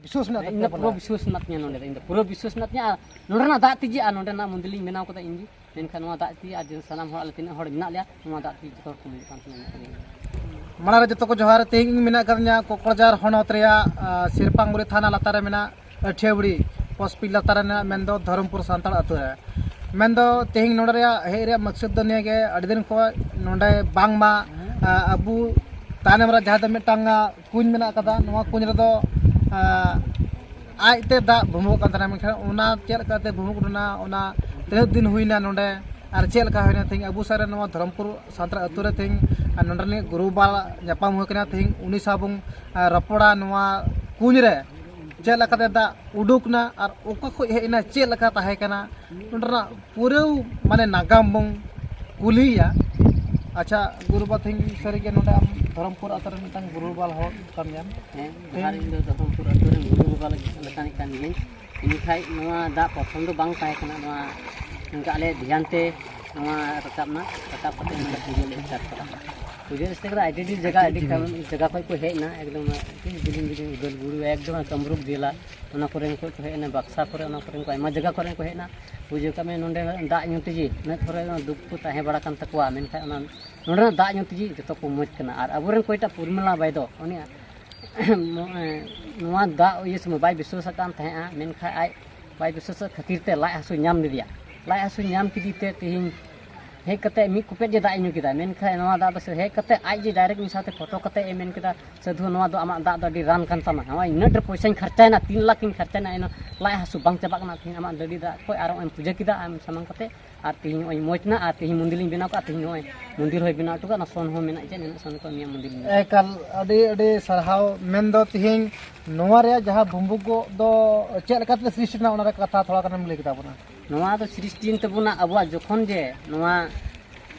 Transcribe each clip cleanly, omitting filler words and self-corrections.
विश्वास में इन पूरा विश्वास नातnya नोंडे इन पूरा विश्वास नातnya नोंडना दाग तिजी आ नोंडना मंदिर लिंग बनाव कदा इंजी मेनखान नोआ दाग ति आ सानाम हर आले तिना हर मेना लिया नोआ दाग ति जतो को मिल कान माना जतो को जोहार तेहिंग मेना करन्या कोकराझार हनत रेया सिरपांगुरी थाना लातारे मेना अठियाबुड़ी पोस्पी लातारे ना मेंदो धरमपुर सांताल अतु रे मेंदो तेहिंग नोंडे रेया हे रे मकसद दो निया गे अडी दिन को नोंडे बांगमा अबु तानेमरा जहां द मिटांग कुñ मेना कदा नोआ कुñ रे दो आइते दा भूमुक कान थाना मेनखान ओना चेल काते भूमुक ना ओना तेह दिन हुइना नोंडे और चेल का हुइना थिंग अबु सारे नोआ धरमपुर सांताल अतु रे थिंग नोंडनी गुरुबाल जापाम हुकना थिंग उनी साबुंग रपड़ा नोआ कुñ रे चेल काते दा उडुकना और ओका खो हेना चेल का ताहे कना नोंडना पूरे माने नागाम बंग कुलिया अच्छा गुरुबा थिंग सरी के नोंडा धरमपुर अतर मिटंग गुरुबाल हो कमयान हार इन धरमपुर अतर गुरुबाल लकानी कान गे इन खाइ नोआ दा प्रथम दो बांग ताहे कना नोआ नंका आले ध्यानते नोआ रकाबना रकाब कते नोंडा पूजा ले स्टार्ट करा पूजा स्टार्ट करा आईडी जगह खय को हेना एकदम बिलिंग उदल गुरु एकदम कमरूप दिला ओना कोरेन को हेना बक्सा कोरे ओना कोरेन को आयमा जगह कोरेन को हेना पूजा का में नोंडे दा ᱧᱩᱛᱤᱡᱤ ᱱᱮ ᱛᱷᱚᱨᱮ ᱫᱩᱠ ᱠᱚ ᱛᱟᱦᱮᱸ ᱵᱟᱲᱟ ᱠᱟᱱ ᱛᱟᱠᱚᱣᱟ ᱢᱮᱱᱠᱷᱟᱱ ᱚᱱᱟ ᱱᱚᱸᱰᱮ ᱫᱟ ᱧᱩᱛᱤᱡᱤ ᱡᱚᱛᱚ ᱠᱚ ᱢᱚᱡᱽ ᱠᱟᱱᱟ ᱟᱨ ᱟᱵᱚᱨᱮᱱ ᱠᱚᱭᱴᱟ ᱯᱩᱨᱢᱤᱞᱟ ᱵᱟᱭ ᱫᱚ ᱩᱱᱤ ᱱᱚᱣᱟ ᱫᱟ ᱤᱭᱟᱹ ᱥᱚᱢᱚᱭ ᱵᱟᱭ ᱵᱤᱥᱣᱟᱥ ᱟᱠᱟᱱ ᱛᱟᱦᱮᱸᱜᱼᱟ ᱢᱮᱱᱠᱷᱟᱱ ᱟᱡ ᱵᱟᱭ ᱵᱤᱥᱣᱟᱥ ᱠᱷᱟᱹᱛᱤᱨ ᱛᱮ ᱞᱟᱡ ᱦᱟᱹᱥᱩ ᱧᱟᱢ ᱞᱮᱫᱮᱭᱟ ᱞᱟᱡ ᱦᱟᱹᱥᱩ ᱧᱟम ᱠᱮᱫᱮᱛᱮ ᱛᱮᱦᱮᱧ ᱦᱮᱡ ᱠᱟᱛᱮ ᱢᱤᱫ ᱠᱩᱯᱮᱫ ᱡᱮ ᱫᱟᱜ ᱧᱩ ᱠᱮᱫᱟ ᱢᱮᱱᱠᱷᱟᱱ ᱱᱚᱣᱟ ᱫᱟᱜ ᱫᱚ ᱦᱮᱡ ᱠᱟᱛᱮ ᱟᱡ ᱡᱮ ᱰᱟᱭᱨᱮक्ᱴ ᱢᱤᱫ ᱥᱟᱶᱛᱮ ᱯᱷᱳᱴᱳ ᱠᱟᱛᱮ ᱮ ᱢᱮᱱ ᱠᱮᱫᱟ ᱥᱟᱹᱫᱷᱩ ᱱᱚᱣᱟ ᱫᱚ ᱟᱢᱟᱜ ᱫᱟᱜ ᱫᱚ ᱟᱹᱰᱤ ᱨᱟᱱ ᱠᱟᱱ ᱛᱟᱢᱟ ᱱᱚᱣᱟ ᱤᱱᱟᱹᱜ ᱰᱷᱮᱨ ᱯᱚᱭᱥᱟᱧ ᱠᱷᱚᱨᱪᱟᱭᱱᱟ 3 लाख ᱤᱧ ᱠᱷᱚᱨᱪᱟᱭᱱᱟ ᱮᱱ ᱞᱟᱡ ᱦᱟᱹᱥᱩ ᱵᱟᱝ ᱪᱟᱵᱟᱜ ᱠᱟᱱᱟ ᱛᱮᱦᱮᱧ ᱟᱢᱟᱜ ᱰᱟᱹᱰᱤ ᱫᱟᱜ ᱠᱷᱚᱡ ᱟᱨ ᱮᱢ ᱯᱩᱡᱟᱹ ᱠᱮᱫᱟ ᱟᱢ ᱥᱟᱢᱟᱝ ᱠᱟᱛᱮ ᱟᱨ ᱛᱮᱦᱮᱧ ᱱᱚᱜᱼᱚᱭ ᱢᱚᱡᱽᱱᱟ ᱟᱨ ᱛᱮᱦᱮᱧ ᱢᱚᱱᱫᱤᱨ ᱞᱤᱧ ᱵᱮᱱᱟᱣ ᱠᱟᱜᱼᱟ ᱛᱮᱦᱮᱧ ᱱᱚᱜᱼᱚᱭ ᱢᱚᱱᱫᱤर ᱦᱚᱸᱭ ᱵᱮᱱᱟᱣ ᱦᱚᱴᱚ ᱠᱟᱜᱼᱟ ᱥᱚᱱ ᱦᱚᱸ ᱢᱮᱱᱟᱜ ᱡᱮ ᱱᱤᱱᱟᱹᱜ ᱥᱚᱱ ᱠᱚ ᱱᱤᱭᱟᱹ ᱢᱚᱱᱫᱤर एकाल अडी अडी सरहाव मेन दो तिहिंग नोवा रे जहां भुम्बुगो दो चेल लकाते सृष्टि ना ओना रे कथा थोड़ा कनम लई किता बना नोवा दो सृष्टि तबुना अबुआ जखन जे नोवा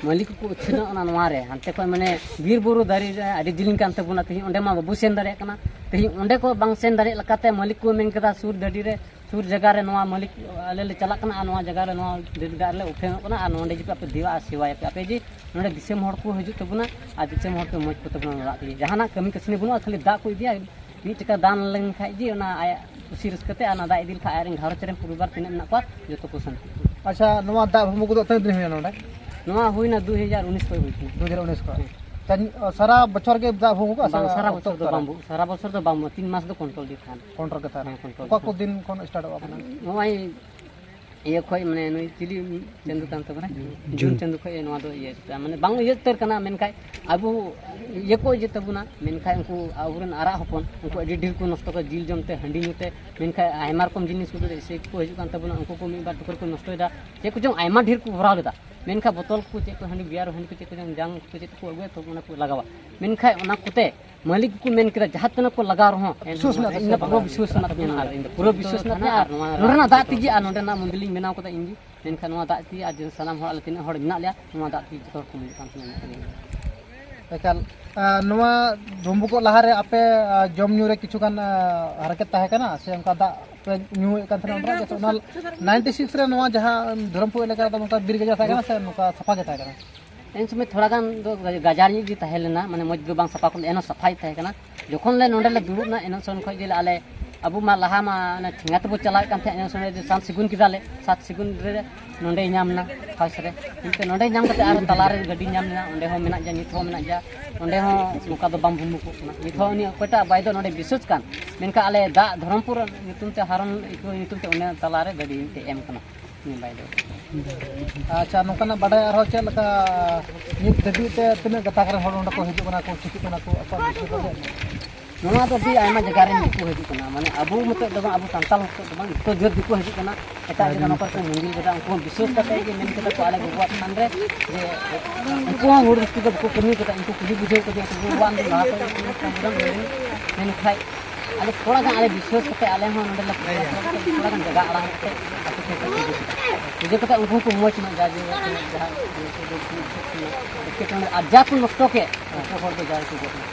मालिक को उछना ओना नोवा रे हानते को माने बीर बुरु दारी अडी दिलिंग कान तबुना तिहिंग ओंडे मा बाबू सेन दारे कना तिहिंग ओंडे को बांग सेन दारे लकाते मालिक को मेन कदा सुर दडी रे सुर जगह रे नोवा मालिक आले ले चला कना नोवा जगह रे नोवा दिलदार ले उठे कना आ नोंडे जे पे देवा सेवाय पे आपे जी नोंडे दिसम हड़ को हजू तबुना आ दिसम हड़ को मज को तबुना रा ती जहाना कमी कसनी बुना खाली दा को दिया नी टका दान len खाइ जी ओना आय उसी रसकते आना दा इदिल खा आरें घर चरें परिवार तिने ना को जतो को संति अच्छा नोवा दा भुम्बुगो दो तने दिन हुइना नोडे नोवा हुइना 2019 को हुइना 2019 को सारा बछर के दा भुम्बुगो सारा बछर दो बाम्बू सारा बछर दो बाम्बू 3 मास दो कंट्रोल दी थान कंट्रोल के थान को दिन कोन स्टार्ट हो अपना नोवा ये खोय माने नुई चिली चंदू कान तबरे जून चंदू खोय नोवा दो ये माने बांग ये तर कना मेनखाय अबु ये को जे तबुना मेनखाय उनको आवरन आरा हपन उनको अडी ढेर को नष्ट को जिल जमते हंडी नुते मेनखाय आयमा रकम जिनिस को से को हजु कान तबुना उनको को मी बार टुकर को नष्टयदा जे को जों आयमा ढेर को भराव लेदा मेनखाय बोतल को जे को हंडी बियार हंडी को जे को जों जांग को जे को अगुए तो उना को लगावा मेनखाय उना कोते मालिक को मेन करा जहां तना को लगा रहो इन पूरा विश्वास ना इन पूरा विश्वास ना नोडना दा तिजी आ नोडना मंदिर बनाव कदा इंजी मेनखान नोआ दा ति आ सानाम हर आले तिना हर मेना लिया नोआ दा ति जतो को मिल कान एकाल नोआ भुम्बुगो लहारे आपे जम न्यू रे किछु कान हरकत ताहे कना से उनका दा पे न्यू कान थना उनरा जतो 96 रे नोआ जहां धरमपुर इलाका दा उनका बीर गजा ताहे कना से उनका सफा गता कना इन समय थोड़ा गान गाजार जी ताहे लेना माने मज दो बांग सफा को एनो सफाई ताहे कना जखन ले नोंडे ले दुरुब ना एनो सन खय जे आले अबु मा लहा मा ना ठेंगा तबो चला कान थे एनो समय जे 7 सेगुन किदाले 7 सेगुन रे नोंडे नामना फास रे इनते नोंडे नाम कते आर तलारे गडी नामना ओंडे हो मेना जा निथ हो मेना जा ओंडे हो नुका दो बांग भुमु को निथ हो नि कोटा बाय दो नोंडे विश्वास कान मेनका आले दा धरमपुर नितुम ते हारन इको नितुम ते ओने तलारे गडी ते एम कना नि बाय दो अच्छा नोकना बडाय आरो चे लका नित दबी ते तने गता करे हर ओंडा को हिजु कना को चिकि कना को अपन नोना तो भी आयमा जगह रे निको हिजु कना माने अबु मते दबा अबु संताल मते दबा तो जर दिको हिजु कना एटा जे नोकर को मंदिर गदा उनको विश्वास करते जे मेन कदा को आले गवा मान रे जे उनको हुड़ दृष्टि को कमी कता इनको कुली बुझे को जे वान दे ला तो मेन खाई आले थोड़ा गान आले विश्वास करते आले हो नोडे ला थोड़ा गान जगह आड़ा होते मुझे पता उनको को मोच ना जा जे जहां के तो आजा को नष्ट के और तो जा के